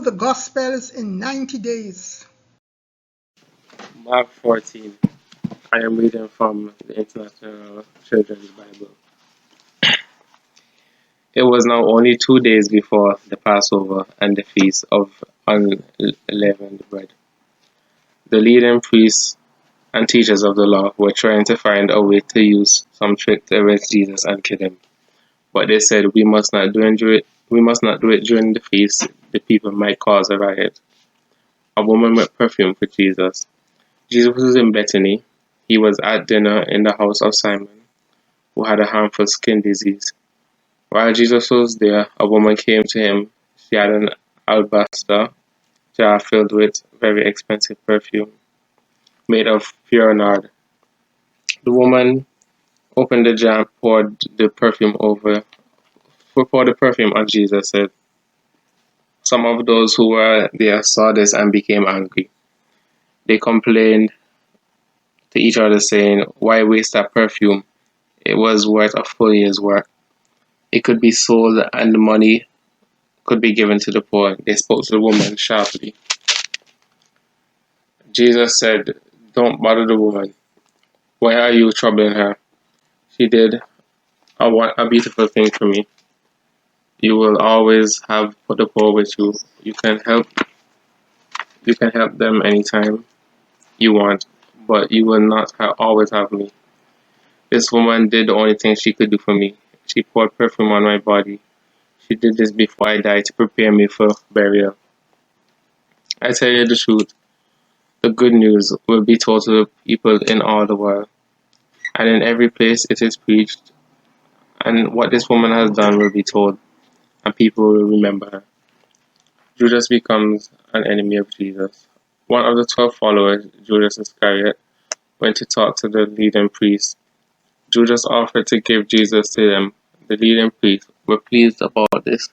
the Gospels in 90 days. Mark 14. I am reading from the International Children's Bible. It was now only 2 days before the Passover and the Feast of Unleavened Bread. The leading priests and teachers of the law were trying to find a way to use some trick to arrest Jesus and kill him. But they said, we must not do it during the feast. The people might cause a riot. A woman with perfume for Jesus. Jesus was in Bethany. He was at dinner in the house of Simon, who had a harmful skin disease. While Jesus was there, a woman came to him. She had an alabaster jar filled with very expensive perfume, made of pure nard. The woman opened the jar and poured the perfume on Jesus. Said, some of those who were there saw this and became angry. They complained to each other, saying, why waste that perfume? It was worth a full year's work. It could be sold and the money could be given to the poor. They spoke to the woman sharply. Jesus said, don't bother the woman. Why are you troubling her? She did a beautiful thing for me. You will always have the poor with you. You can help them anytime you want, but you will not always have me. This woman did the only thing she could do for me. She poured perfume on my body. She did this before I died to prepare me for burial. I tell you the truth, the good news will be told to the people in all the world, and in every place it is preached, and what this woman has done will be told, and people will remember her. Judas becomes an enemy of Jesus. One of the 12 followers, Judas Iscariot, went to talk to the leading priests. Judas offered to give Jesus to them. The leading priests were pleased about this.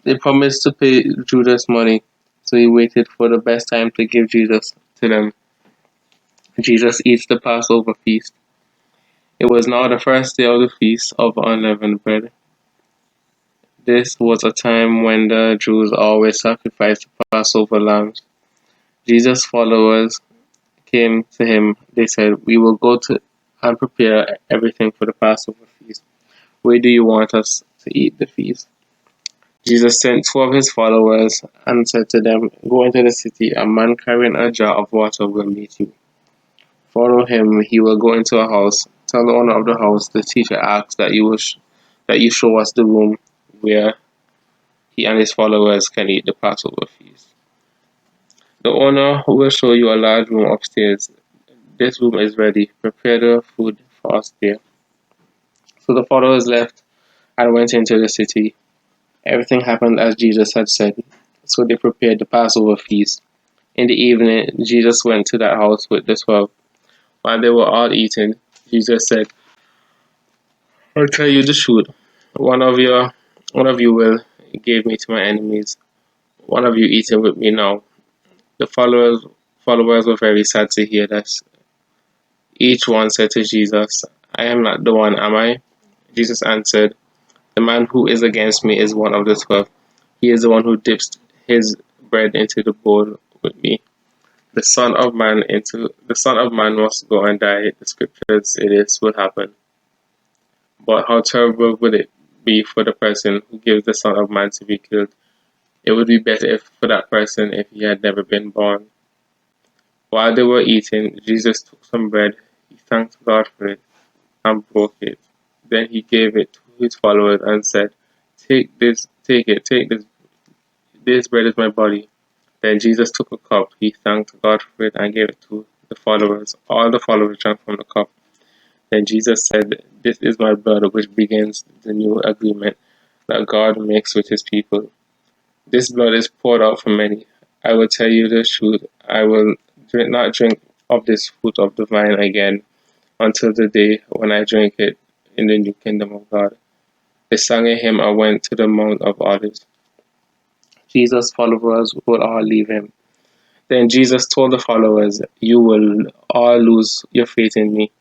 They promised to pay Judas money, so he waited for the best time to give Jesus to them. Jesus eats the Passover feast. It was now the first day of the feast of unleavened bread. This was a time when the Jews always sacrificed Passover lambs. Jesus' followers came to him. They said, we will go to and prepare everything for the Passover feast. Where do you want us to eat the feast? Jesus sent 2 of his followers and said to them, go into the city. A man carrying a jar of water will meet you. Follow him. He will go into a house. Tell the owner of the house, the teacher asks that you show us the room where he and his followers can eat the Passover feast. The owner will show you a large room upstairs. This room is ready. Prepare the food for us there. So the followers left and went into the city. Everything happened as Jesus had said. So they prepared the Passover feast. In the evening, Jesus went to that house with the 12. While they were all eating, Jesus said, I'll tell you the truth. One of you will give me to my enemies. One of you eating with me now. The followers were very sad to hear this. Each one said to Jesus, I am not the one, am I? Jesus answered, the man who is against me is one of the 12. He is the one who dips his bread into the bowl with me. The Son of Man must go and die. The scriptures say this will happen. But how terrible would it be for the person who gives the Son of Man to be killed? It would be better for that person if he had never been born. While they were eating, Jesus took some bread. He thanked God for it and broke it. Then he gave it to his followers and said, take it. This bread is my body. Then Jesus took a cup. He thanked God for it and gave it to the followers. All the followers drank from the cup. Then Jesus said, this is my blood which begins the new agreement that God makes with his people. This blood is poured out for many. I will tell you the truth. I will not drink of this fruit of the vine again until the day when I drink it in the new kingdom of God. They sang a hymn and went to the Mount of Olives. Jesus' followers would all leave him. Then Jesus told the followers, you will all lose your faith in me.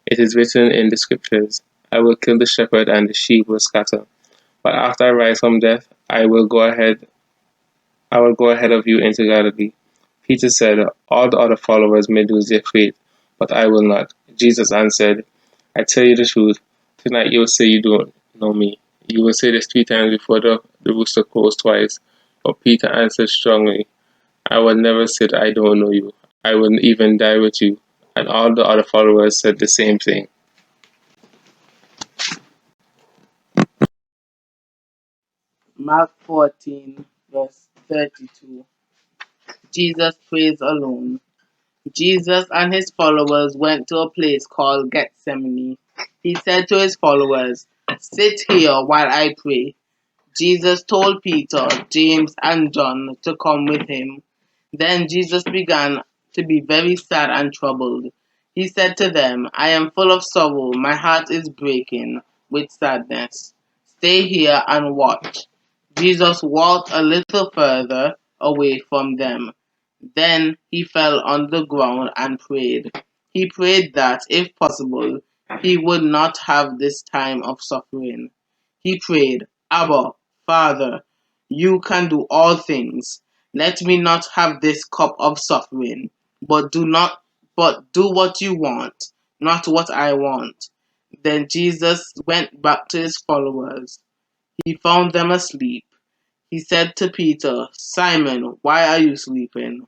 It is written in the scriptures, I will kill the shepherd and the sheep will scatter. But after I rise from death, I will go ahead I will go ahead of you into Galilee. Peter said, All the other followers may lose their faith, but I will not. Jesus answered, I tell you the truth. Tonight you will say you don't know me. You will say this 3 times before the rooster crows twice. But Peter answered strongly, I will never say that I don't know you. I will even die with you. And all the other followers said the same thing. Mark 14, verse 32. Jesus prays alone. Jesus and his followers went to a place called Gethsemane. He said to his followers, Sit here while I pray. Jesus told Peter, James, and John to come with him. Then Jesus began to be very sad and troubled. He said to them, I am full of sorrow, my heart is breaking with sadness. Stay here and watch. Jesus walked a little further away from them. Then he fell on the ground and prayed. He prayed that, if possible, he would not have this time of suffering. He prayed, Abba, Father, you can do all things. Let me not have this cup of suffering, but do what you want, not what I want. Then Jesus went back to his followers. He found them asleep. He said to Peter, Simon, why are you sleeping?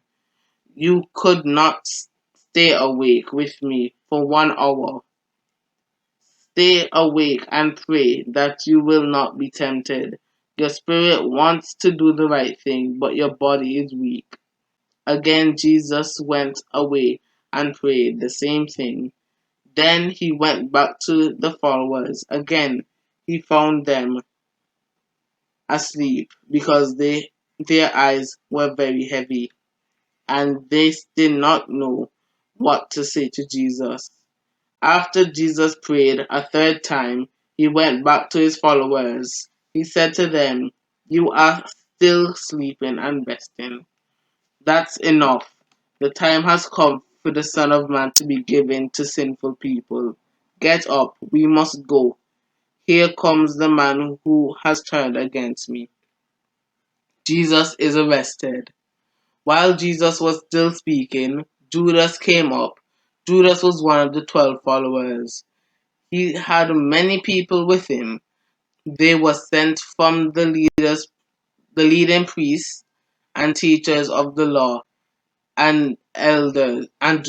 You could not stay awake with me for 1 hour. Stay awake and pray that you will not be tempted. Your spirit wants to do the right thing, but your body is weak. Again, Jesus went away and prayed the same thing. Then he went back to the followers. Again, he found them asleep because their eyes were very heavy, and they did not know what to say to Jesus. After Jesus prayed a third time, he went back to his followers. He said to them, You are still sleeping and resting. That's enough. The time has come for the Son of Man to be given to sinful people. Get up, we must go. Here comes the man who has turned against me. Jesus is arrested. While Jesus was still speaking, Judas came up. Judas was one of the 12 followers. He had many people with him. They were sent from the leading priests and teachers of the law, and elders, and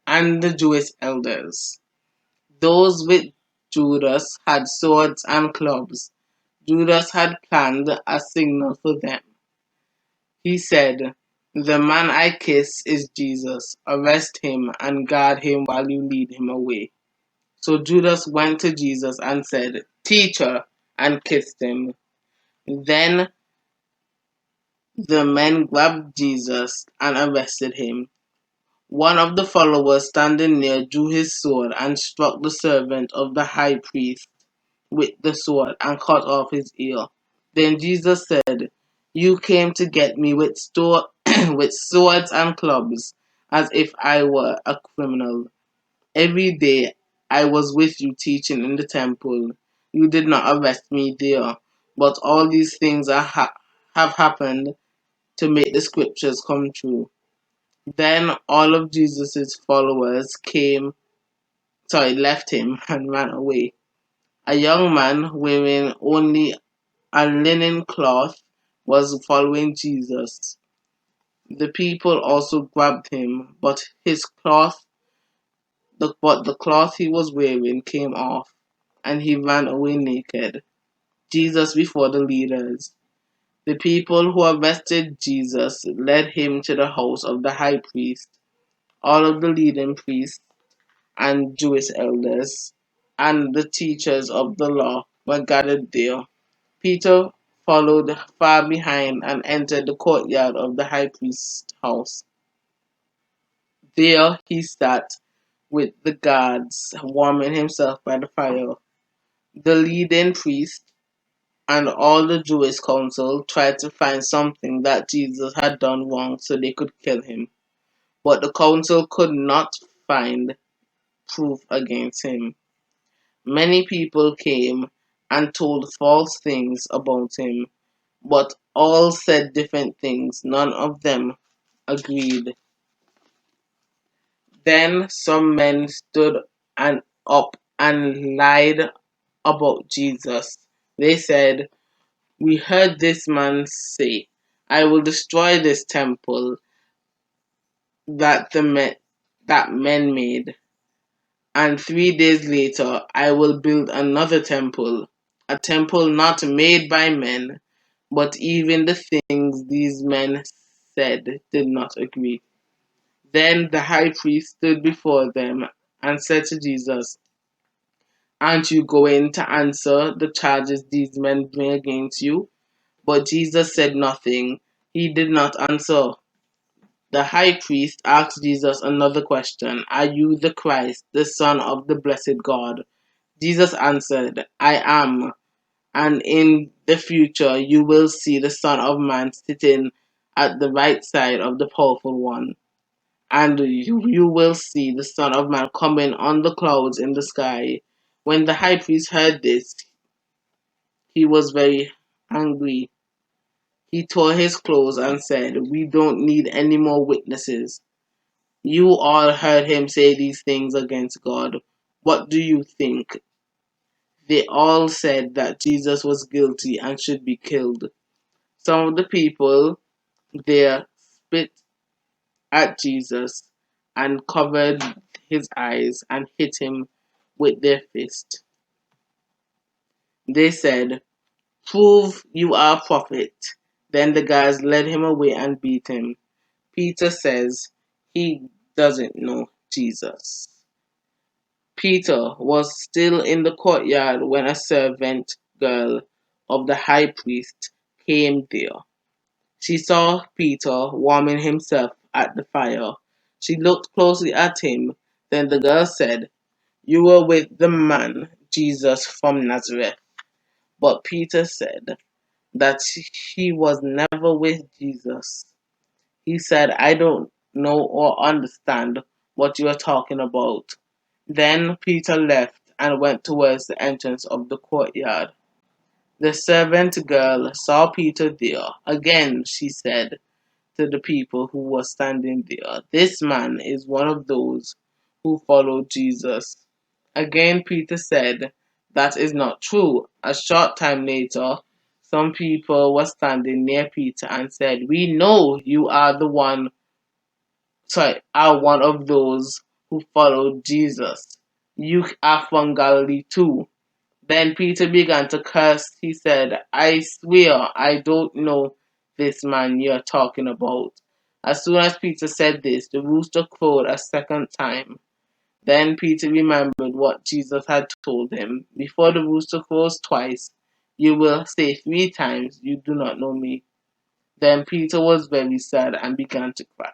the Jewish elders. Those with Judas had swords and clubs. Judas had planned a signal for them. He said, The man I kiss is Jesus. Arrest him and guard him while you lead him away. So Judas went to Jesus and said, Teacher, and kissed him. Then the men grabbed Jesus and arrested him. One of the followers standing near drew his sword and struck the servant of the high priest with the sword and cut off his ear. Then Jesus said, You came to get me with with swords and clubs, as if I were a criminal. Every day I was with you teaching in the temple. You did not arrest me there, but all these things have happened to make the scriptures come true. Then all of Jesus' followers left him and ran away. A young man wearing only a linen cloth was following Jesus. The people also grabbed him, but the cloth he was wearing came off, and he ran away naked. Jesus before the leaders. The people who arrested Jesus led him to the house of the high priest. All of the leading priests and Jewish elders and the teachers of the law were gathered there. Peter followed far behind and entered the courtyard of the high priest's house. There he sat with the guards, warming himself by the fire. The leading priest and all the Jewish council tried to find something that Jesus had done wrong so they could kill him. But the council could not find proof against him. Many people came and told false things about him. but all said different things. None of them agreed. Then some men stood up and lied about Jesus. They said, "We heard this man say, 'I will destroy this temple that men made, and 3 days later I will build another temple, a temple not made by men.' But even the things these men said did not agree. Then the high priest stood before them and said to Jesus, 'Aren't you going to answer the charges these men bring against you?' But Jesus said nothing. He did not answer. The high priest asked Jesus another question. 'Are you the Christ, the Son of the blessed God?' Jesus answered, 'I am. And in the future you will see the Son of Man sitting at the right side of the Powerful One. And you will see the Son of Man coming on the clouds in the sky.' When the high priest heard this, he was very angry. He tore his clothes and said, 'We don't need any more witnesses. You all heard him say these things against God. What do you think?' They all said that Jesus was guilty and should be killed. Some of the people there spit at Jesus and covered his eyes and hit him with their fist. They said, 'Prove you are a prophet.' Then the guys led him away and beat him. Peter says he doesn't know Jesus. Peter was still in the courtyard when a servant girl of the high priest came there. She saw Peter warming himself at the fire. She looked closely at him. Then the girl said, 'You were with the man, Jesus from Nazareth.' But Peter said that he was never with Jesus. He said, 'I don't know or understand what you are talking about.' Then Peter left and went towards the entrance of the courtyard. The servant girl saw Peter there. Again she said to the people who were standing there, 'This man is one of those who followed Jesus.' Again Peter said, 'That is not true.' A short time later, some people were standing near Peter and said, 'We know you are one of those who followed Jesus. You are from Galilee too.' Then Peter began to curse. He said, 'I swear I don't know this man you're talking about.' As soon as Peter said this, the rooster crowed a second time. Then Peter remembered what Jesus had told him. 'Before the rooster crows twice, you will say 3 times, you do not know me.' Then Peter was very sad and began to cry.